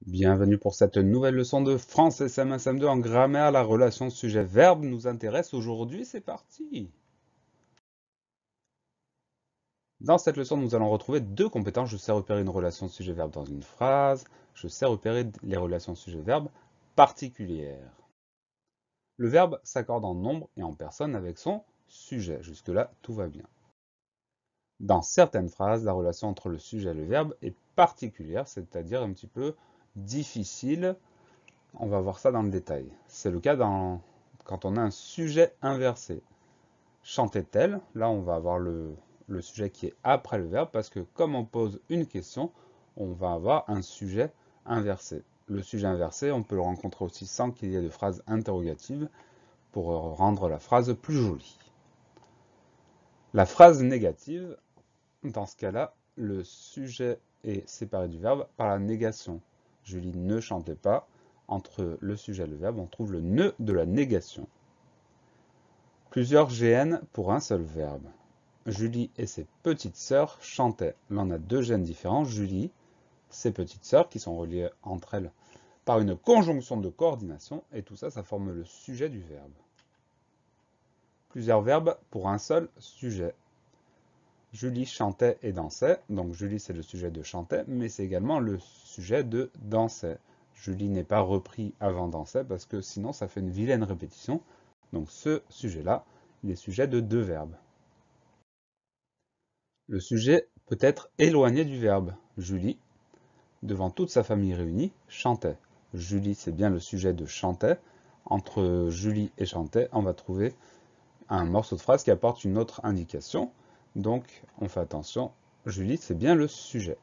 Bienvenue pour cette nouvelle leçon de français SM2 en grammaire. La relation sujet-verbe nous intéresse aujourd'hui, c'est parti! Dans cette leçon, nous allons retrouver deux compétences. Je sais repérer une relation sujet-verbe dans une phrase. Je sais repérer les relations sujet-verbe particulières. Le verbe s'accorde en nombre et en personne avec son sujet. Jusque-là, tout va bien. Dans certaines phrases, la relation entre le sujet et le verbe est particulière, c'est-à-dire un petit peu difficile. On va voir ça dans le détail. C'est le cas quand on a un sujet inversé. Chantait-elle? Là, on va avoir le sujet qui est après le verbe parce que comme on pose une question, on va avoir un sujet inversé. Le sujet inversé, on peut le rencontrer aussi sans qu'il y ait de phrase interrogative pour rendre la phrase plus jolie. La phrase négative, dans ce cas-là, le sujet est séparé du verbe par la négation. Julie ne chantait pas. Entre le sujet et le verbe, on trouve le ne de la négation. Plusieurs GN pour un seul verbe. Julie et ses petites sœurs chantaient. Là, on a deux GN différents. Julie, ses petites sœurs, qui sont reliées entre elles par une conjonction de coordination. Et tout ça, ça forme le sujet du verbe. Plusieurs verbes pour un seul sujet. Julie chantait et dansait. Donc Julie, c'est le sujet de chantait, mais c'est également le sujet de dansait. Julie n'est pas repris avant dansait parce que sinon ça fait une vilaine répétition. Donc ce sujet-là, il est sujet de deux verbes. Le sujet peut être éloigné du verbe. Julie, devant toute sa famille réunie, chantait. Julie, c'est bien le sujet de chantait. Entre Julie et chantait, on va trouver un morceau de phrase qui apporte une autre indication. Donc, on fait attention. Julie, c'est bien le sujet.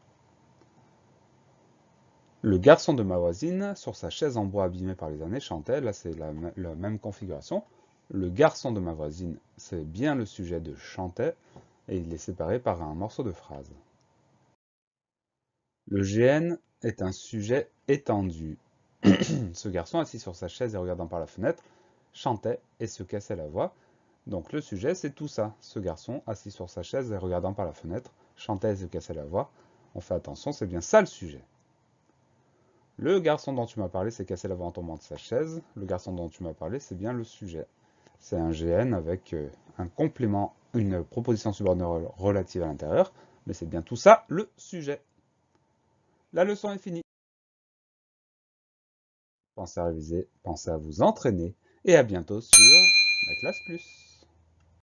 Le garçon de ma voisine, sur sa chaise en bois abîmée par les années, chantait. Là, c'est la même configuration. Le garçon de ma voisine, c'est bien le sujet de chantait. Et il est séparé par un morceau de phrase. Le GN est un sujet étendu. Ce garçon, assis sur sa chaise et regardant par la fenêtre, chantait et se cassait la voix. Donc le sujet, c'est tout ça. Ce garçon, assis sur sa chaise et regardant par la fenêtre, chantait et se cassait la voix. On fait attention, c'est bien ça le sujet. Le garçon dont tu m'as parlé s'est cassé la voix en tombant de sa chaise. Le garçon dont tu m'as parlé, c'est bien le sujet. C'est un GN avec un complément, une proposition subordonnée relative à l'intérieur, mais c'est bien tout ça le sujet. La leçon est finie. Pensez à réviser, pensez à vous entraîner, et à bientôt sur la classe plus.